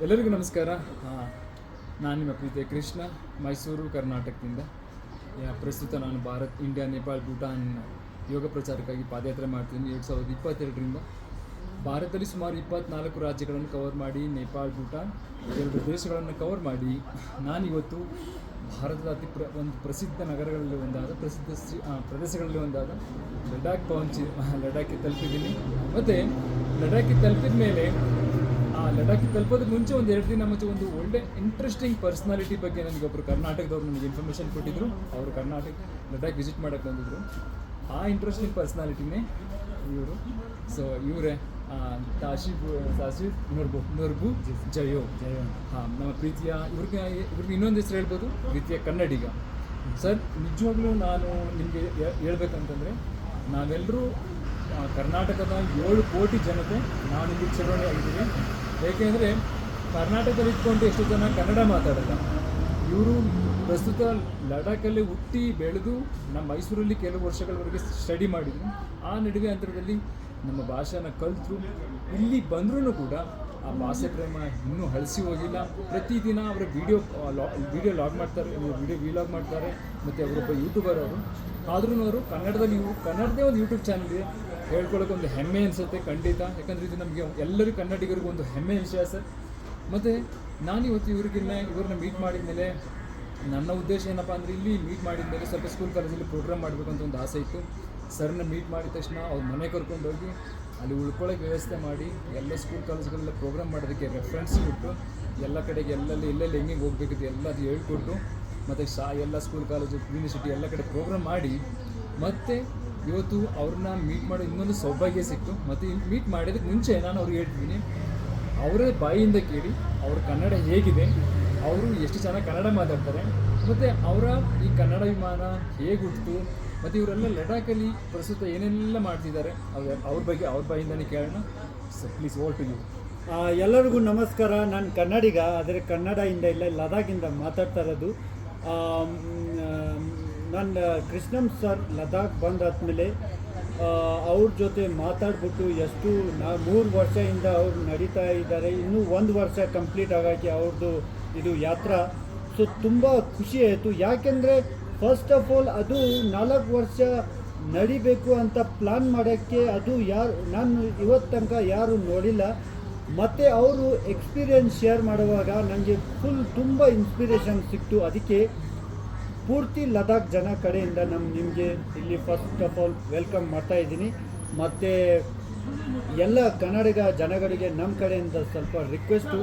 ಎಲ್ಲರಿಗೂ ನಮಸ್ಕಾರ. ನಾನು ನಿಮ್ಮ ಪ್ರೀತಿಯ ಕೃಷ್ಣ, ಮೈಸೂರು, ಕರ್ನಾಟಕದಿಂದ. ಪ್ರಸ್ತುತ ನಾನು ಭಾರತ್, ಇಂಡಿಯಾ, ನೇಪಾಳ, ಭೂಟಾನ್ ಯೋಗ ಪ್ರಚಾರಕ್ಕಾಗಿ ಪಾದಯಾತ್ರೆ ಮಾಡ್ತೀನಿ. 2022ರಿಂದ ಭಾರತದಲ್ಲಿ ಸುಮಾರು 24 ರಾಜ್ಯಗಳನ್ನು ಕವರ್ ಮಾಡಿ, ನೇಪಾಳ, ಭೂಟಾನ್ 2 ದೇಶಗಳನ್ನು ಕವರ್ ಮಾಡಿ, ನಾನಿವತ್ತು ಭಾರತದ ಒಂದು ಪ್ರಸಿದ್ಧ ನಗರಗಳಲ್ಲಿ ಒಂದಾದ ಪ್ರದೇಶಗಳಲ್ಲಿ ಒಂದಾದ ಲಡಾಖ್ಗೆ ತಲುಪಿದ್ದೀನಿ. ಮತ್ತು ಲಡಾಖ್ಗೆ ತಲುಪಿದ ಮೇಲೆ ಲಡಾಖ್ಗೆ ತಲುಪೋದಕ್ಕೆ ಮುಂಚೆ ಒಂದು 2 ದಿನ ಮುಂಚೆ ಒಂದು ಒಳ್ಳೆ ಇಂಟ್ರೆಸ್ಟಿಂಗ್ ಪರ್ಸ್ನಾಲಿಟಿ ಬಗ್ಗೆ ನನಗೆ ಒಬ್ಬರು ಕರ್ನಾಟಕದವ್ರು ನನಗೆ ಇನ್ಫಾರ್ಮೇಷನ್ ಕೊಟ್ಟಿದ್ದರು. ಅವರು ಲಡಾಖ್ ವಿಸಿಟ್ ಮಾಡೋಕ್ಕೆ ಬಂದಿದ್ದರು. ಆ ಇಂಟ್ರೆಸ್ಟಿಂಗ್ ಪರ್ಸ್ನಾಲಿಟಿನೇ ಇವರು. ಸೊ ಇವರೇ ತಾಶಿಫ್ ನೂರ್ಬು ಜಯೋ. ನಮ್ಮ ಪ್ರೀತಿಯ ಇವ್ರಿಗೆ ಇನ್ನೊಂದು ಹೆಸರು ಹೇಳ್ಬೋದು, ಪ್ರೀತಿಯ ಕನ್ನಡಿಗ. ಸರ್, ನಿಜವಾಗ್ಲೂ ನಾನು ನಿಮಗೆ ಹೇಳ್ಬೇಕಂತಂದರೆ, ನಾವೆಲ್ಲರೂ ಕರ್ನಾಟಕದ 7 ಕೋಟಿ ಜನತೆ ನಾನಿಲ್ಲಿ ಚುನಾವಣೆ ಆಗಿದ್ದೀವಿ. ಏಕೆಂದರೆ ಕರ್ನಾಟಕದಲ್ಲಿ ಇಟ್ಕೊಂಡು ಎಷ್ಟೋ ಜನ ಕನ್ನಡ ಮಾತಾಡಲ್ಲ. ಇವರು ಪ್ರಸ್ತುತ ಲಡಾಖಲ್ಲಿ ಹುಟ್ಟಿ ಬೆಳೆದು ನಮ್ಮ ಮೈಸೂರಲ್ಲಿ ಕೆಲವು ವರ್ಷಗಳವರೆಗೆ ಸ್ಟಡಿ ಮಾಡಿದರು. ಆ ನಡುವೆ ಅಂತರದಲ್ಲಿ ನಮ್ಮ ಭಾಷೆನ ಕಲಿತರು. ಇಲ್ಲಿ ಬಂದ್ರೂ ಕೂಡ ಆ ಭಾಷೆ ಪ್ರೇಮ ಇನ್ನೂ ಹಳಸಿ ಹೋಗಿಲ್ಲ. ಪ್ರತಿದಿನ ಅವರ ವಿಡಿಯೋ ಲಾಗ್ ಮಾಡ್ತಾರೆ, ವಿಲಾಗ್ ಮಾಡ್ತಾರೆ. ಮತ್ತು ಅವರೊಬ್ಬ ಯೂಟ್ಯೂಬರ್ ಅವರು. ಆದ್ರೂ ಅವರು ಕನ್ನಡದೇ ಒಂದು ಯೂಟ್ಯೂಬ್ ಚಾನಲ್ ಇದೆ. ಹೇಳ್ಕೊಳ್ಳೋಕೆ ಒಂದು ಹೆಮ್ಮೆ ಅನಿಸುತ್ತೆ ಖಂಡಿತ. ಯಾಕಂದರೆ ಇದು ನಮಗೆ ಎಲ್ಲರಿಗೂ ಕನ್ನಡಿಗರಿಗೂ ಒಂದು ಹೆಮ್ಮೆ ವಿಷಯ ಸರ್. ಮತ್ತು ನಾನಿವತ್ತು ಇವ್ರನ್ನ ಮೀಟ್ ಮಾಡಿದ ಮೇಲೆ ನನ್ನ ಉದ್ದೇಶ ಏನಪ್ಪ ಅಂದರೆ, ಇಲ್ಲಿ ಮೀಟ್ ಮಾಡಿದ ಮೇಲೆ ಸ್ವಲ್ಪ ಸ್ಕೂಲ್ ಕಾಲೇಜಲ್ಲಿ ಪ್ರೋಗ್ರಾಮ್ ಮಾಡಬೇಕು ಅಂತ ಒಂದು ಆಸೆ ಇತ್ತು. ಸರ್ನ ಮೀಟ್ ಮಾಡಿದ ತಕ್ಷಣ ಅವ್ರ ಮನೆ ಕರ್ಕೊಂಡೋಗಿ ಅಲ್ಲಿ ಉಳ್ಕೊಳ್ಳೋಕೆ ವ್ಯವಸ್ಥೆ ಮಾಡಿ, ಎಲ್ಲ ಸ್ಕೂಲ್ ಕಾಲೇಜ್ಗಳೆಲ್ಲ ಪ್ರೋಗ್ರಾಮ್ ಮಾಡೋದಕ್ಕೆ ರೆಫರೆನ್ಸ್ ಕೊಟ್ಟು, ಎಲ್ಲ ಕಡೆಗೆ ಎಲ್ಲೆಲ್ಲಿ ಹೆಂಗೆ ಹೋಗ್ಬೇಕಿತ್ತು ಎಲ್ಲ ಅದು ಹೇಳ್ಕೊಟ್ಟು, ಮತ್ತು ಎಲ್ಲ ಸ್ಕೂಲ್ ಕಾಲೇಜು, ಯೂನಿವರ್ಸಿಟಿ ಎಲ್ಲ ಕಡೆ ಪ್ರೋಗ್ರಾಮ್ ಮಾಡಿ, ಮತ್ತು ಇವತ್ತು ಅವ್ರನ್ನ ಮೀಟ್ ಮಾಡೋ ಇನ್ನೊಂದು ಸೌಭಾಗ್ಯ ಸಿಕ್ತು. ಮತ್ತು ಮೀಟ್ ಮಾಡೋದಕ್ಕೆ ಮುಂಚೆ ನಾನು ಅವ್ರಿಗೆ ಹೇಳ್ತಿದ್ದೀನಿ, ಅವರೇ ಬಾಯಿಯಿಂದ ಕೇಳಿ ಅವ್ರ ಕನ್ನಡ ಹೇಗಿದೆ, ಅವರು ಎಷ್ಟು ಚೆನ್ನಾಗಿ ಕನ್ನಡ ಮಾತಾಡ್ತಾರೆ, ಮತ್ತು ಅವರ ಈ ಕನ್ನಡ ವಿಮಾನ ಹೇಗೆ ಹುಟ್ಟಿತು, ಮತ್ತು ಇವರೆಲ್ಲ ಲಡಾಖಲ್ಲಿ ಪ್ರಸ್ತುತ ಏನೆಲ್ಲ ಮಾಡ್ತಿದ್ದಾರೆ ಅವ್ರ ಬಗ್ಗೆ ಅವ್ರ ಬಾಯಿಂದನೇ ಕೇಳೋಣ. So please, over to you. ಎಲ್ಲರಿಗೂ ನಮಸ್ಕಾರ. ನಾನು ಕನ್ನಡಿಗ, ಆದರೆ ಕನ್ನಡದಿಂದ ಇಲ್ಲ, ಲದಾಖಿಂದ ಮಾತಾಡ್ತಾ ಇರೋದು. ನಾನು ಕೃಷ್ಣಂ ಸರ್ ಲದಾಖ್ ಬಂದಾದ್ಮೇಲೆ ಅವ್ರ ಜೊತೆ ಮಾತಾಡ್ಬಿಟ್ಟು ಎಷ್ಟು 3 ವರ್ಷದಿಂದ ಅವ್ರು ನಡೀತಾ ಇದ್ದಾರೆ. ಇನ್ನೂ 1 ವರ್ಷ ಕಂಪ್ಲೀಟ್ ಆಗೋಕ್ಕೆ ಅವ್ರದ್ದು ಇದು ಯಾತ್ರಾ. ಸೊ ತುಂಬ ಖುಷಿ ಆಯಿತು. ಯಾಕೆಂದರೆ ಫಸ್ಟ್ ಆಫ್ ಆಲ್ ಅದು 4 ವರ್ಷ ನಡಿಬೇಕು ಅಂತ ಪ್ಲ್ಯಾನ್ ಮಾಡೋಕ್ಕೆ ಅದು ನಾನು ಇವತ್ತು ತನಕ ಯಾರು ನೋಡಿಲ್ಲ. ಮತ್ತು ಅವರು ಎಕ್ಸ್ಪೀರಿಯನ್ಸ್ ಶೇರ್ ಮಾಡುವಾಗ ನನಗೆ ತುಂಬ ಇನ್ಸ್ಪಿರೇಷನ್ ಸಿಕ್ತು. ಅದಕ್ಕೆ ಪೂರ್ತಿ ಲದಾಖ್ ಜನ ಕಡೆಯಿಂದ ನಿಮಗೆ ಇಲ್ಲಿ ಫಸ್ಟ್ ಆಫ್ ಆಲ್ ವೆಲ್ಕಮ್ ಮಾಡ್ತಾ ಇದ್ದೀನಿ. ಮತ್ತು ಎಲ್ಲ ಕನ್ನಡಿಗ ಜನಗಳಿಗೆ ನಮ್ಮ ಕಡೆಯಿಂದ ಸ್ವಲ್ಪ ರಿಕ್ವೆಸ್ಟು.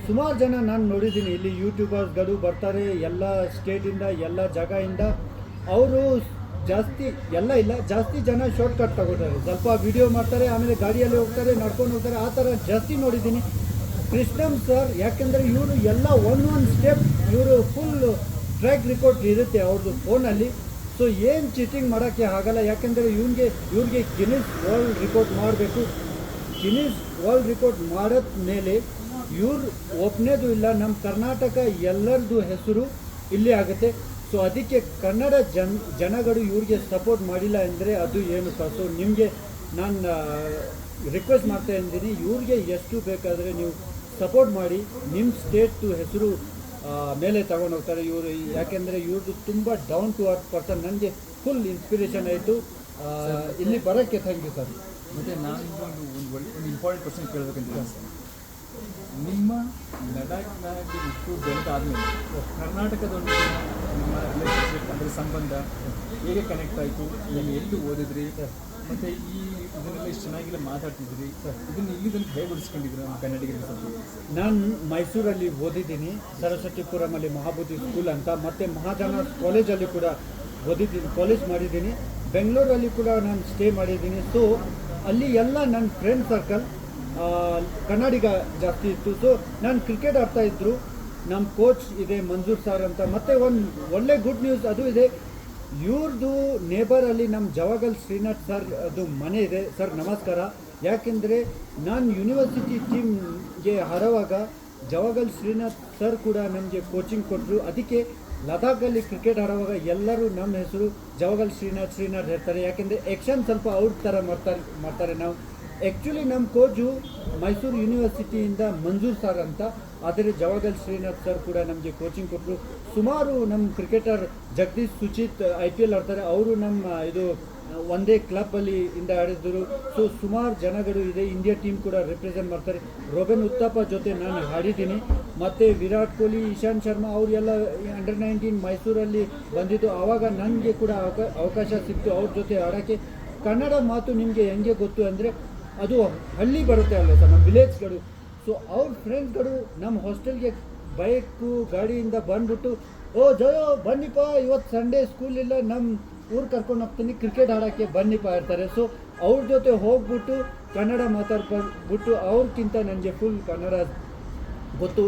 ಸುಮಾರು ಜನ ನಾನು ನೋಡಿದ್ದೀನಿ ಇಲ್ಲಿ ಯೂಟ್ಯೂಬರ್ಸ್ಗಳು ಬರ್ತಾರೆ ಎಲ್ಲ ಸ್ಟೇಟಿಂದ, ಎಲ್ಲ ಜಾಗದಿಂದ. ಅವರು ಜಾಸ್ತಿ ಜನ ಶಾರ್ಟ್ಕಟ್ ತಗೋತಾರೆ, ಸ್ವಲ್ಪ ವಿಡಿಯೋ ಮಾಡ್ತಾರೆ, ಆಮೇಲೆ ಗಾಡಿಯಲ್ಲಿ ಹೋಗ್ತಾರೆ, ನಡ್ಕೊಂಡು ಹೋಗ್ತಾರೆ. ಆ ಥರ ಜಾಸ್ತಿ ನೋಡಿದ್ದೀನಿ. ಕೃಷ್ಣಂ ಸರ್ ಯಾಕೆಂದರೆ ಇವರು ಎಲ್ಲ ಒಂದೊಂದು ಸ್ಟೆಪ್ ಇವರು ಫುಲ್ ಟ್ರ್ಯಾಕ್ ರೆಕಾರ್ಡ್ ಇರುತ್ತೆ ಅವ್ರದ್ದು ಫೋನಲ್ಲಿ. ಸೊ ಏನು ಚೀಟಿಂಗ್ ಮಾಡೋಕ್ಕೆ ಆಗಲ್ಲ. ಯಾಕೆಂದರೆ ಇವ್ರಿಗೆ ಗಿನ್ನಿಸ್ ವರ್ಲ್ಡ್ ರೆಕಾರ್ಡ್ ಮಾಡಬೇಕು. ಗಿನ್ನಿಸ್ ವರ್ಲ್ಡ್ ರೆಕಾರ್ಡ್ ಮಾಡಿದ ಮೇಲೆ ಇವ್ರು ಒಬ್ಬನೇದು ಇಲ್ಲ, ನಮ್ಮ ಕರ್ನಾಟಕ ಎಲ್ಲರದ್ದು ಹೆಸರು ಇಲ್ಲಿ ಆಗುತ್ತೆ. ಸೊ ಅದಕ್ಕೆ ಕನ್ನಡ ಜನಗಳು ಇವ್ರಿಗೆ ಸಪೋರ್ಟ್ ಮಾಡಿಲ್ಲ ಅಂದರೆ ಅದು ಏನು ಸೊ ನಿಮಗೆ ನಾನು ರಿಕ್ವೆಸ್ಟ್ ಮಾಡ್ತಾ ಇದ್ದೀನಿ, ಇವ್ರಿಗೆ ಎಷ್ಟು ಬೇಕಾದರೆ ನೀವು ಸಪೋರ್ಟ್ ಮಾಡಿ. ನಿಮ್ಮ ಸ್ಟೇಟ್ದು ಹೆಸರು ಮೇಲೆ ತಗೊಂಡು ಹೋಗ್ತಾರೆ ಇವರು. ಯಾಕೆಂದರೆ ಇವ್ರದ್ದು ತುಂಬ ಡೌನ್ ಟು ಅರ್ತ್ ಪರ್ಸನ್. ನನಗೆ ಫುಲ್ ಇನ್ಸ್ಪಿರೇಷನ್ ಆಯಿತು ಇಲ್ಲಿ ಬರೋಕ್ಕೆ. Thank you sir. ಮತ್ತು ನಾನು ಒಂದು ಇಂಪಾರ್ಟೆಂಟ್ ಕ್ವಶನ್ ಕೇಳಬೇಕಂತಿಲ್ಲ ಸರ್. ನಿಮ್ಮ ಲಡಾಖ್ನಾಗೆ ಇಟ್ಟು ಬೆಳೆದಾದ್ಮೇಲೆ ಕರ್ನಾಟಕದೊಂದಿಗೆ ನಿಮ್ಮ ರಿಲೇಷನ್ಶಿಪ್ ಅಂದರೆ ಸಂಬಂಧ ಹೇಗೆ ಕನೆಕ್ಟ್ ಆಯಿತು? ನೀವು ಎಲ್ಲಿ ಓದಿದ್ರಿ? ಮತ್ತು ಇದನ್ನೆಲ್ಲ ಇಷ್ಟು ಚೆನ್ನಾಗಿಲ್ಲ ಮಾತಾಡ್ತಿದ್ರಿ ಸರ್, ಇದನ್ನು ಇಲ್ಲಿ ತನಕ ಹೇಗೆ ಉಳಿಸ್ಕೊಂಡಿದ್ರು ನಮ್ಮ ಕನ್ನಡಿಗರಿಗೆ? ನಾನು ಮೈಸೂರಲ್ಲಿ ಓದಿದ್ದೀನಿ, ಸರಸ್ವತಿಪುರಮಲ್ಲಿ ಮಹಾಬೋಧಿ ಸ್ಕೂಲ್ ಅಂತ. ಮತ್ತು ಮಹಾಜನ ಕಾಲೇಜಲ್ಲಿ ಕೂಡ ಓದಿದ್ದೀನಿ, ಕಾಲೇಜ್ ಮಾಡಿದ್ದೀನಿ. ಬೆಂಗಳೂರಲ್ಲಿ ಕೂಡ ನಾನು ಸ್ಟೇ ಮಾಡಿದ್ದೀನಿ. ಸೊ ಅಲ್ಲಿ ಎಲ್ಲ ನನ್ನ ಫ್ರೆಂಡ್ ಸರ್ಕಲ್ ಕನ್ನಡಿಗ ಜಾಸ್ತಿ ಇತ್ತು. ಸೊ ನಾನು ಕ್ರಿಕೆಟ್ ಆಡ್ತಾಯಿದ್ರು. ನಮ್ಮ ಕೋಚ್ ಇದೆ ಮಂಜೂರ್ ಸರ್ ಅಂತ. ಮತ್ತು ಒಂದು ಒಳ್ಳೆ ಗುಡ್ ನ್ಯೂಸ್ ಅದು ಇದೆ, ಇವ್ರದ್ದು ನೇಬರಲ್ಲಿ ನಮ್ಮ ಜವಾಗಲ್ ಶ್ರೀನಾಥ್ ಸರ್ ಅದು ಮನೆ ಇದೆ. ಸರ್ ನಮಸ್ಕಾರ. ಯಾಕೆಂದರೆ ನಾನು ಯೂನಿವರ್ಸಿಟಿ ಟೀಮ್ಗೆ ಹಾರುವಾಗ ಜವಾಗಲ್ ಶ್ರೀನಾಥ್ ಸರ್ ಕೂಡ ನಮಗೆ ಕೋಚಿಂಗ್ ಕೊಟ್ಟರು. ಅದಕ್ಕೆ ಲದಾಖಲ್ಲಿ ಕ್ರಿಕೆಟ್ ಆಡುವಾಗ ಎಲ್ಲರೂ ನಮ್ಮ ಹೆಸರು ಜವಾಗಲ್ ಶ್ರೀನಾಥ್ ಹೇಳ್ತಾರೆ. ಯಾಕೆಂದರೆ ಆ್ಯಕ್ಷನ್ ಸ್ವಲ್ಪ ಅವ್ರ ಥರ ಮಾಡ್ತಾರೆ. ನಾವು ಆ್ಯಕ್ಚುಲಿ ನಮ್ಮ ಕೋಚು ಮೈಸೂರು ಯೂನಿವರ್ಸಿಟಿಯಿಂದ ಮಂಜೂರ್ ಸರ್ ಅಂತ, ಆದರೆ ಜವಾಗಲ್ ಶ್ರೀನಾಥ್ ಸರ್ ಕೂಡ ನಮಗೆ ಕೋಚಿಂಗ್ ಕೊಟ್ಟರು. ಸುಮಾರು ನಮ್ಮ ಕ್ರಿಕೆಟರ್ ಜಗದೀಶ್ ಸುಚಿತ್ IPL ಆಡ್ತಾರೆ, ಅವರು ನಮ್ಮ ಇದು ಒಂದೇ ಕ್ಲಬ್ಬಲ್ಲಿ ಇಂದ ಆಡಿದ್ರು. ಸೊ ಸುಮಾರು ಜನಗಳು ಇದೆ, ಇಂಡಿಯಾ ಟೀಮ್ ಕೂಡ ರೆಪ್ರೆಸೆಂಟ್ ಮಾಡ್ತಾರೆ. ರೋಬನ್ ಉತ್ತಪ್ಪ ಜೊತೆ ನಾನು ಆಡಿದ್ದೀನಿ, ಮತ್ತು ವಿರಾಟ್ ಕೊಹ್ಲಿ, ಇಶಾಂತ್ ಶರ್ಮಾ ಅವರೆಲ್ಲ ಅಂಡರ್-19 ಮೈಸೂರಲ್ಲಿ ಬಂದಿದ್ದು. ಆವಾಗ ನನಗೆ ಕೂಡ ಅವಕಾಶ ಸಿಕ್ತು ಅವ್ರ ಜೊತೆ ಆಡೋಕ್ಕೆ. ಕನ್ನಡ ಮಾತು ನಿಮಗೆ ಹೆಂಗೆ ಗೊತ್ತು ಅಂದರೆ, ಅದು ಹಳ್ಳಿ ಬರುತ್ತೆ ಅಲ್ಲ ಸರ್, ನಮ್ಮ ವಿಲೇಜ್ಗಳು. ಸೊ ಅವ್ರ ಫ್ರೆಂಡ್ಸ್ಗಳು ನಮ್ಮ ಹಾಸ್ಟೆಲ್ಗೆ ಬೈಕು ಗಾಡಿಯಿಂದ ಬಂದ್ಬಿಟ್ಟು, ಓ ಜಯೋ ಬನ್ನಿಪ್ಪ, ಇವತ್ತು ಸಂಡೇ ಸ್ಕೂಲ್ ಇಲ್ಲ, ನಮ್ಮ ಊರು ಕರ್ಕೊಂಡು ಹೋಗ್ತೀನಿ ಕ್ರಿಕೆಟ್ ಆಡೋಕ್ಕೆ ಬನ್ನಿಪ್ಪ ಇರ್ತಾರೆ. ಸೊ ಅವ್ರ ಜೊತೆ ಹೋಗ್ಬಿಟ್ಟು ಕನ್ನಡ ಮಾತಾಡ್ಬಿಟ್ಟು, ಅವ್ರಿಗಿಂತ ನನಗೆ ಫುಲ್ ಕನ್ನಡ ಗೊತ್ತು.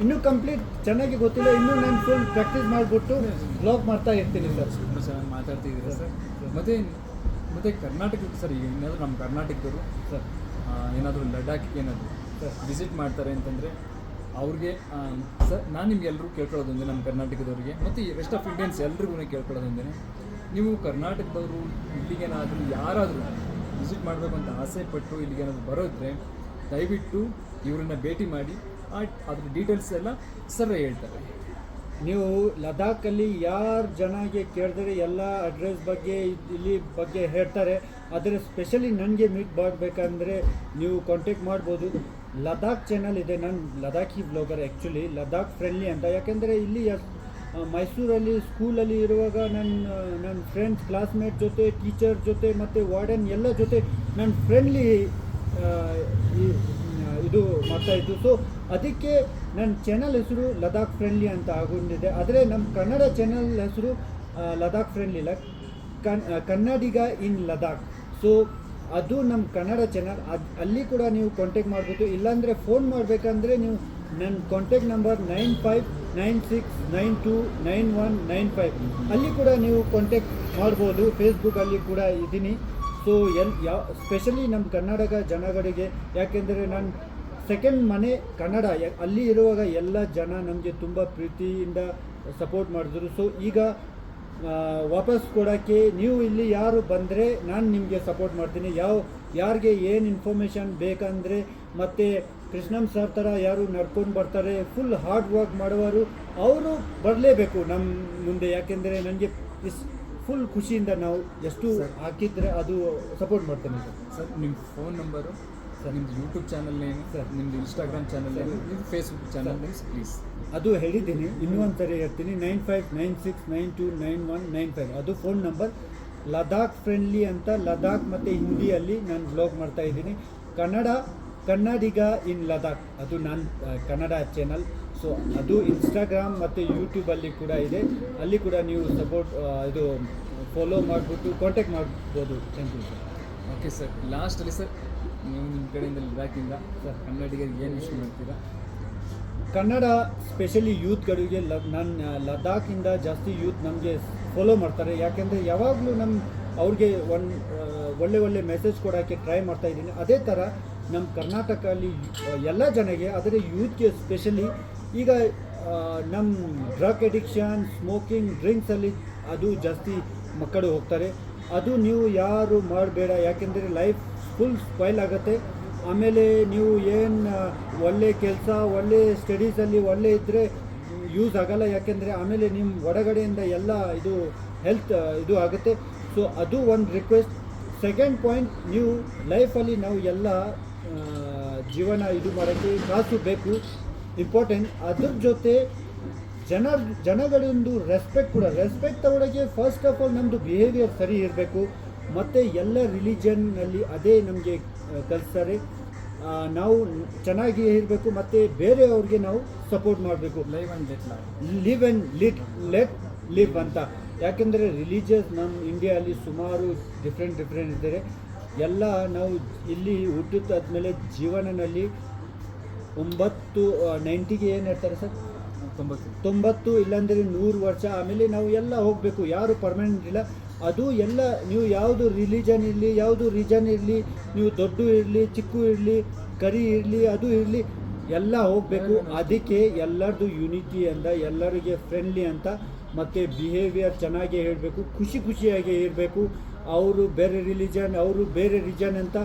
ಇನ್ನೂ ಕಂಪ್ಲೀಟ್ ಚೆನ್ನಾಗಿ ಗೊತ್ತಿಲ್ಲ, ಇನ್ನೂ ನಾನು ಫುಲ್ ಪ್ರಾಕ್ಟೀಸ್ ಮಾಡಿಬಿಟ್ಟು ಬ್ಲಾಗ್ ಮಾಡ್ತಾ ಇರ್ತೀನಿ ಸರ್. ತುಂಬ ಚೆನ್ನಾಗಿ ಮಾತಾಡ್ತಿದ್ದೀರಾ ಸರ್. ಮತ್ತು ಕರ್ನಾಟಕಕ್ಕೆ ಸರ್, ಈಗ ಏನಾದರೂ ನಮ್ಮ ಕರ್ನಾಟಕದವರು ಸರ್ ಏನಾದರೂ ಲಡಾಖ್ಗೆ ಏನಾದರೂ ವಿಸಿಟ್ ಮಾಡ್ತಾರೆ ಅಂತಂದರೆ ಅವ್ರಿಗೆ ಸರ್, ನಾನು ನಿಮ್ಗೆ ಎಲ್ಲರೂ ಕೇಳ್ಕೊಳ್ಳೋದೊಂದೇ, ನಮ್ಮ ಕರ್ನಾಟಕದವ್ರಿಗೆ ಮತ್ತು ಈ ರೆಸ್ಟ್ ಆಫ್ ಇಂಡಿಯನ್ಸ್ ಎಲ್ರಿಗೂ ಕೇಳ್ಕೊಳ್ಳೋದೊಂದೇ, ನೀವು ಕರ್ನಾಟಕದವರು ಇಲ್ಲಿಗೇನಾದರೂ ಯಾರಾದರೂ ವಿಸಿಟ್ ಮಾಡಬೇಕು ಅಂತ ಆಸೆ ಪಟ್ಟು ಇಲ್ಲಿಗೇನಾದರೂ ಬರೋದ್ರೆ ದಯವಿಟ್ಟು ಇವರನ್ನ ಭೇಟಿ ಮಾಡಿ, ಅದ್ರ ಡೀಟೇಲ್ಸ್ ಎಲ್ಲ ಸರ್ ಹೇಳ್ತಾರೆ. ನೀವು ಲದಾಖಲ್ಲಿ ಯಾರು ಜನಗೆ ಕೇಳಿದ್ರೆ ಎಲ್ಲ ಅಡ್ರೆಸ್ ಬಗ್ಗೆ ಇಲ್ಲಿ ಬಗ್ಗೆ ಹೇಳ್ತಾರೆ. ಆದರೆ ಸ್ಪೆಷಲಿ ನನಗೆ ಮೀಟ್ ಮಾಡಬೇಕಂದ್ರೆ ನೀವು ಕಾಂಟ್ಯಾಕ್ಟ್ ಮಾಡ್ಬೋದು. ಲದಾಖ್ ಚಾನಲ್ ಇದೆ, ನಾನು ಲದಾಖಿ ಬ್ಲಾಗರ್ ಆ್ಯಕ್ಚುಲಿ, ಲದಾಖ್ ಫ್ರೆಂಡ್ಲಿ ಅಂತ. ಯಾಕೆಂದರೆ ಇಲ್ಲಿ ಮೈಸೂರಲ್ಲಿ ಸ್ಕೂಲಲ್ಲಿ ಇರುವಾಗ ನನ್ನ ಫ್ರೆಂಡ್ಸ್, ಕ್ಲಾಸ್ಮೇಟ್ ಜೊತೆ, ಟೀಚರ್ ಜೊತೆ ಮತ್ತು ವಾರ್ಡನ್ ಎಲ್ಲ ಜೊತೆ ನಾನು ಫ್ರೆಂಡ್ಲಿ ಇದು ಮಾಡ್ತಾಯಿದ್ದು. ಸೊ ಅದಕ್ಕೆ ನನ್ನ ಚಾನಲ್ ಹೆಸರು ಲದಾಖ್ ಫ್ರೆಂಡ್ಲಿ ಅಂತ ಆಗೊಂಡಿದೆ. ಆದರೆ ನಮ್ಮ ಕನ್ನಡ ಚಾನಲ್ ಹೆಸರು ಲದಾಖ್ ಫ್ರೆಂಡ್ಲಿ ಇಲ್ಲ, ಕನ್ನಡಿಗ ಇನ್ ಲದಾಖ್. ಸೊ ಅದು ನಮ್ಮ ಕನ್ನಡ ಚಾನಲ್, ಅಲ್ಲಿ ಕೂಡ ನೀವು ಕಾಂಟ್ಯಾಕ್ಟ್ ಮಾಡ್ಬೋದು. ಇಲ್ಲಾಂದರೆ ಫೋನ್ ಮಾಡಬೇಕಂದ್ರೆ ನೀವು ನನ್ನ ಕಾಂಟ್ಯಾಕ್ಟ್ ನಂಬರ್ 9596929195 ಅಲ್ಲಿ ಕೂಡ ನೀವು ಕಾಂಟ್ಯಾಕ್ಟ್ ಮಾಡ್ಬೋದು. ಫೇಸ್ಬುಕ್ಕಲ್ಲಿ ಕೂಡ ಇದ್ದೀನಿ. ಸೊ ಸ್ಪೆಷಲಿ ನಮ್ಮ ಕರ್ನಾಟಕ ಜನಗಳಿಗೆ, ಯಾಕೆಂದರೆ ನಾನು ಸೆಕೆಂಡ್ ಮನೆ ಕನ್ನಡ, ಅಲ್ಲಿ ಇರುವಾಗ ಎಲ್ಲ ಜನ ನಮಗೆ ತುಂಬ ಪ್ರೀತಿಯಿಂದ ಸಪೋರ್ಟ್ ಮಾಡಿದ್ರು. ಸೊ ಈಗ ವಾಪಸ್ ಕೊಡೋಕ್ಕೆ ನೀವು ಇಲ್ಲಿ ಯಾರು ಬಂದರೆ ನಾನು ನಿಮಗೆ ಸಪೋರ್ಟ್ ಮಾಡ್ತೀನಿ. ಯಾರಿಗೆ ಏನು ಇನ್ಫಾರ್ಮೇಷನ್ ಬೇಕಂದರೆ, ಮತ್ತು ಕೃಷ್ಣಮ್ ಸರ್ ಥರ ಯಾರು ನಡ್ಕೊಂಡು ಬರ್ತಾರೆ, ಫುಲ್ ಹಾರ್ಡ್ ವರ್ಕ್ ಮಾಡೋರು, ಅವರು ಬರಲೇಬೇಕು ನಮ್ಮ ಮುಂದೆ. ಯಾಕೆಂದರೆ ನನಗೆ ಫುಲ್ ಖುಷಿಯಿಂದ ನಾವು ಎಷ್ಟು ಹಾಕಿದರೆ ಅದು ಸಪೋರ್ಟ್ ಮಾಡ್ತೇನೆ ಸರ್. ಸರ್ ನಿಮ್ಮ ಫೋನ್ ನಂಬರು ಸರ್, ನಿಮ್ಮದು ಯೂಟ್ಯೂಬ್ ಚಾನಲ್ ನೇಮ್ ಸರ್, ನಿಮ್ಮದು ಇನ್ಸ್ಟಾಗ್ರಾಮ್ ಚಾನಲ್ ನೇಮ್, ನಿಮ್ಮದು ಫೇಸ್ಬುಕ್ ಚಾನಲ್ ನೇಮ್ಸ್ ಪ್ಲೀಸ್. ಅದು ಹೇಳಿದ್ದೀನಿ, ಇನ್ನೂ ಒಂದು ಸರಿ ಹೇಳ್ತೀನಿ, 9596929195 ಅದು ಫೋನ್ ನಂಬರ್. ಲದಾಖ್ ಫ್ರೆಂಡ್ಲಿ ಅಂತ, ಲದಾಖ್ ಮತ್ತು ಹಿಂದಿಯಲ್ಲಿ ನಾನು ಬ್ಲಾಗ್ ಮಾಡ್ತಾಯಿದ್ದೀನಿ. ಕನ್ನಡಿಗ ಇನ್ ಲದಾಖ್ ಅದು ನನ್ನ ಕನ್ನಡ ಚಾನಲ್. ಸೊ ಅದು ಇನ್ಸ್ಟಾಗ್ರಾಮ್ ಮತ್ತು ಯೂಟ್ಯೂಬಲ್ಲಿ ಕೂಡ ಇದೆ, ಅಲ್ಲಿ ಕೂಡ ನೀವು ಸಪೋರ್ಟ್ ಇದು ಫಾಲೋ ಮಾಡಿಬಿಟ್ಟು ಕಾಂಟ್ಯಾಕ್ಟ್ ಮಾಡ್ಬೋದು. Thank you sir. Okay sir, ಲಾಸ್ಟಲ್ಲಿ ಸರ್, ನೀವು ನಿಮ್ಮ ಕಡೆಯಿಂದ ಲದಾಖಿಂದ ಸರ್ ಕನ್ನಡಿಗರಿಗೆ ಏನು ವಿಷಯ ಮಾಡ್ತೀರಾ? ಕನ್ನಡ ಸ್ಪೆಷಲಿ ಯೂತ್ಗಳಿಗೆ ನಾನು ಲದಾಖಿಂದ ಜಾಸ್ತಿ ಯೂತ್ ನಮಗೆ ಫಾಲೋ ಮಾಡ್ತಾರೆ. ಯಾಕೆಂದರೆ ಯಾವಾಗಲೂ ಅವ್ರಿಗೆ ಒಳ್ಳೆ ಮೆಸೇಜ್ ಕೊಡೋಕ್ಕೆ ಟ್ರೈ ಮಾಡ್ತಾಯಿದ್ದೀನಿ. ಅದೇ ಥರ ನಮ್ಮ ಕರ್ನಾಟಕದಲ್ಲಿ ಎಲ್ಲ ಜನಗೆ, ಆದರೆ ಯೂತ್ಗೆ ಸ್ಪೆಷಲಿ ಈಗ ನಮ್ಮ ಡ್ರಗ್ ಎಡಿಕ್ಷನ್, ಸ್ಮೋಕಿಂಗ್, ಡ್ರಿಂಕ್ಸಲ್ಲಿ ಅದು ಜಾಸ್ತಿ ಮಕ್ಕಳು ಹೋಗ್ತಾರೆ. ಅದು ನೀವು ಯಾರು ಮಾಡಬೇಡ, ಯಾಕೆಂದರೆ ಲೈಫ್ ಫುಲ್ ಸ್ಪಾಯ್ಲ್ ಆಗುತ್ತೆ. ಆಮೇಲೆ ನೀವು ಏನು ಒಳ್ಳೆ ಕೆಲಸ, ಒಳ್ಳೆ ಸ್ಟಡೀಸಲ್ಲಿ ಒಳ್ಳೆ ಇದ್ದರೆ ಯೂಸ್ ಆಗಲ್ಲ. ಯಾಕೆಂದರೆ ಆಮೇಲೆ ನಿಮ್ಮ ಹೊರಗಡೆಯಿಂದ ಎಲ್ಲ ಇದು ಹೆಲ್ತ್ ಇದು ಆಗುತ್ತೆ. ಸೊ ಅದು ಒಂದು ರಿಕ್ವೆಸ್ಟ್. ಸೆಕೆಂಡ್ ಪಾಯಿಂಟ್, ನೀವು ಲೈಫಲ್ಲಿ ನಾವು ಎಲ್ಲ ಜೀವನ ಇದು ಮಾಡೋಕ್ಕೆ ಕಾಸು ಬೇಕು, ಇಂಪಾರ್ಟೆಂಟ್. ಅದ್ರ ಜೊತೆ ಜನಗಳೊಂದು ರೆಸ್ಪೆಕ್ಟ್ ಕೂಡ, ರೆಸ್ಪೆಕ್ಟ್ ತಗೊಳ್ಳೋಕ್ಕೆ ಫಸ್ಟ್ ಆಫ್ ಆಲ್ ನಮ್ಮದು ಬಿಹೇವಿಯರ್ ಸರಿ ಇರಬೇಕು. ಮತ್ತು ಎಲ್ಲ ರಿಲಿಜನ್ನಲ್ಲಿ ಅದೇ ನಮಗೆ ಕಲಿಸ್ತಾರೆ. ನಾವು ಚೆನ್ನಾಗಿ ಇರಬೇಕು ಮತ್ತು ಬೇರೆಯವ್ರಿಗೆ ನಾವು ಸಪೋರ್ಟ್ ಮಾಡಬೇಕು. ಲಿವ್ ಆ್ಯಂಡ್ ಲಿವ್ ಅಂತ. ಯಾಕೆಂದರೆ ರಿಲಿಜಿಯಸ್ ನಮ್ಮ ಇಂಡಿಯಾದಲ್ಲಿ ಸುಮಾರು ಡಿಫ್ರೆಂಟ್ ಇದ್ದಾರೆ. ಎಲ್ಲ ನಾವು ಇಲ್ಲಿ ಹುಟ್ಟಿದಾದ್ಮೇಲೆ ಜೀವನದಲ್ಲಿ 90ಗೆ ಏನು ಹೇಳ್ತಾರೆ ಸರ್, 90 ಇಲ್ಲಾಂದರೆ 100 ವರ್ಷ ಆಮೇಲೆ ನಾವು ಎಲ್ಲ ಹೋಗಬೇಕು. ಯಾರು ಪರ್ಮನೆಂಟ್ ಇಲ್ಲ. ಅದು ಎಲ್ಲ ನೀವು ಯಾವುದು ರಿಲಿಜನ್ ಇರಲಿ, ಯಾವುದು ರೀಜನ್ ಇರಲಿ, ನೀವು ದೊಡ್ಡ ಇರಲಿ, ಚಿಕ್ಕ ಇರಲಿ, ಕರಿ ಇರಲಿ, ಅದು ಇರಲಿ, ಎಲ್ಲ ಹೋಗಬೇಕು. ಅದಕ್ಕೆ ಎಲ್ಲರದು ಯೂನಿಟಿ ಅಂತ, ಎಲ್ಲರಿಗೆ ಫ್ರೆಂಡ್ಲಿ ಅಂತ, ಮತ್ತು ಬಿಹೇವಿಯರ್ ಚೆನ್ನಾಗೇ ಹೇಳಬೇಕು, ಖುಷಿಯಾಗಿ ಇರಬೇಕು. ಅವರು ಬೇರೆ ರಿಲಿಜನ್, ಅವರು ಬೇರೆ ರೀಜನ್ ಅಂತ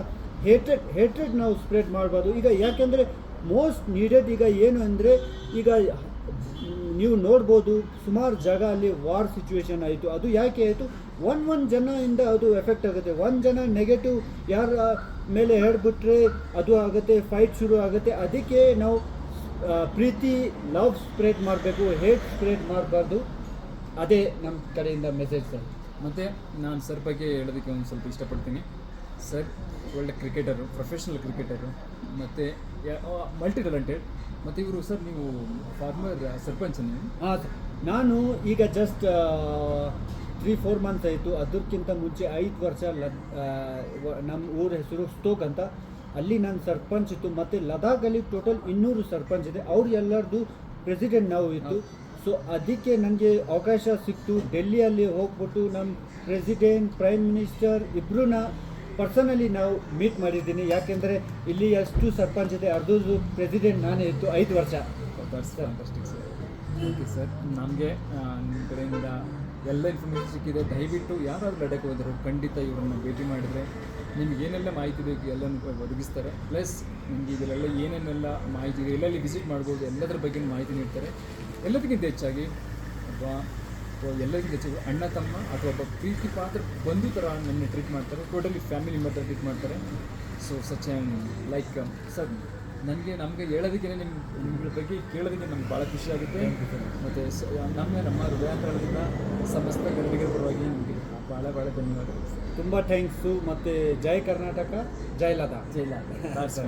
ಹೇಟ್ರೆಡ್ ನಾವು ಸ್ಪ್ರೆಡ್ ಮಾಡ್ಬೋದು. ಈಗ ಯಾಕೆಂದರೆ ಮೋಸ್ಟ್ ನೀಡೆಡ್ ಈಗ ಏನು ಅಂದರೆ, ಈಗ ನೀವು ನೋಡ್ಬೋದು ಸುಮಾರು ಜಾಗ ಅಲ್ಲಿ ವಾರ್ ಸಿಚುವೇಶನ್ ಆಯಿತು. ಅದು ಯಾಕೆ ಆಯಿತು? ಒಂದು ಜನದಿಂದ ಅದು ಎಫೆಕ್ಟ್ ಆಗುತ್ತೆ. ಒಂದು ಜನ ನೆಗೆಟಿವ್ ಯಾರ ಮೇಲೆ ಹೇಳ್ಬಿಟ್ರೆ ಅದು ಆಗುತ್ತೆ, ಫೈಟ್ ಶುರು ಆಗುತ್ತೆ. ಅದಕ್ಕೆ ನಾವು ಪ್ರೀತಿ, ಲವ್ ಸ್ಪ್ರೆಡ್ ಮಾಡಬೇಕು, ಹೇಟ್ ಸ್ಪ್ರೆಡ್ ಮಾಡಬಾರ್ದು. ಅದೇ ನಮ್ಮ ಕಡೆಯಿಂದ ಮೆಸೇಜ್ ಸರ್. ಮತ್ತು ನಾನು ಸರ್ ಬಗ್ಗೆ ಹೇಳೋದಕ್ಕೆ ಒಂದು ಸ್ವಲ್ಪ ಇಷ್ಟಪಡ್ತೀನಿ. ಸರ್ ಒಳ್ಳೆ ಕ್ರಿಕೆಟರು, ಪ್ರೊಫೆಷ್ನಲ್ ಕ್ರಿಕೆಟರು, ಮತ್ತು ಮಲ್ಟಿ ಟ್ಯಾಲೆಂಟೆಡ್. ಮತ್ತು ಇವರು ಸರ್ ನೀವು ಫಾರ್ಮರ್ ಸರ್ಪಂಚ್ ನೀವು? ಹಾಂ, ನಾನು ಈಗ ಜಸ್ಟ್ 3-4 ಮಂತ್ಸ್ ಆಯಿತು. ಅದಕ್ಕಿಂತ ಮುಂಚೆ 5 ವರ್ಷ ನಮ್ಮ ಊರ ಹೆಸರು ಸ್ಟೋಕ್ ಅಂತ, ಅಲ್ಲಿ ನಾನು ಸರ್ಪಂಚ್ ಇತ್ತು. ಮತ್ತು ಲದಾಖಲ್ಲಿ ಟೋಟಲ್ 200 ಸರ್ಪಂಚ್ ಇದೆ. ಅವ್ರು ಎಲ್ಲರದು ಪ್ರೆಸಿಡೆಂಟ್ ನಾವು ಇತ್ತು. ಸೊ ಅದಕ್ಕೆ ನನಗೆ ಅವಕಾಶ ಸಿಕ್ತು. ಡೆಲ್ಲಿಯಲ್ಲಿ ಹೋಗ್ಬಿಟ್ಟು ನಮ್ಮ ಪ್ರೆಸಿಡೆಂಟ್, ಪ್ರೈಮ್ ಮಿನಿಸ್ಟರ್ ಇಬ್ಬರನ್ನ ಪರ್ಸನಲಿ ನಾವು ಮೀಟ್ ಮಾಡಿದ್ದೀನಿ. ಯಾಕೆಂದರೆ ಇಲ್ಲಿ ಎಷ್ಟು ಸರ್ಪಂಚ್ ಇದೆ, ಅರ್ಧದ್ದು ಪ್ರೆಸಿಡೆಂಟ್ ನಾನೇ ಇತ್ತು 5 ವರ್ಷ. Fantastic sir. ಓಕೆ ಸರ್, ನಮಗೆ ನಿಮ್ಮ ಕಡೆಯಿಂದ ಎಲ್ಲ ಇನ್ಫಾರ್ಮೇಷನ್ ಸಿಕ್ಕಿದೆ. ದಯವಿಟ್ಟು ಯಾರಾದರೂ ಲಡಾಖ್ ಹೋದರು ಖಂಡಿತ ಇವರನ್ನು ಭೇಟಿ ಮಾಡಿದರೆ ನಿಮ್ಗೆ ಏನೆಲ್ಲ ಮಾಹಿತಿ ಬೇಕು ಎಲ್ಲನೂ ಒದಗಿಸ್ತಾರೆ. ಪ್ಲಸ್ ನಿಮಗೆ ಇದರಲ್ಲ ಏನೇನೆಲ್ಲ ಮಾಹಿತಿ ಇದೆ, ಎಲ್ಲೆಲ್ಲಿ ವಿಸಿಟ್ ಮಾಡ್ಬೋದು, ಎಲ್ಲದರ ಬಗ್ಗೆ ಮಾಹಿತಿ ನೀಡ್ತಾರೆ. ಎಲ್ಲದಕ್ಕಿಂತ ಹೆಚ್ಚಾಗಿ ಅಥವಾ ಎಲ್ಲರಿಗಿಂತ ಹೆಚ್ಚಾಗಿ ಅಣ್ಣ ತಮ್ಮ ಅಥವಾ ಒಬ್ಬ ಪ್ರೀತಿ ಪಾತ್ರ ಬಂಧು ಥರ ನನ್ನ ಟ್ರೀಟ್ ಮಾಡ್ತಾರೆ. ಟೋಟಲಿ ಫ್ಯಾಮಿಲಿ ಮೆಂಬರ್ ಥರ ಟ್ರೀಟ್ ಮಾಡ್ತಾರೆ. ಸೊ ಸಚ್ ಲೈಕ್ ಸರ್, ನಮಗೆ ಹೇಳೋದಕ್ಕೆ ನಿಮ್ಗಳ ಬಗ್ಗೆ ಕೇಳೋದಕ್ಕೆ ನಮ್ಗೆ ಭಾಳ ಖುಷಿ ಆಗುತ್ತೆ. ಮತ್ತು ನಮ್ಮ ಹೃದಯಾಂತರದಿಂದ ಸಮಸ್ತ ಕನ್ನಡಿಗರ ಪರವಾಗಿ ನಿಮಗೆ ಭಾಳ ಧನ್ಯವಾದಗಳು. ತುಂಬ ಥ್ಯಾಂಕ್ಸು. ಮತ್ತು ಜೈ ಕರ್ನಾಟಕ, ಜೈ ಲದಾಖ್. ಜೈ ಲದಾಖ್.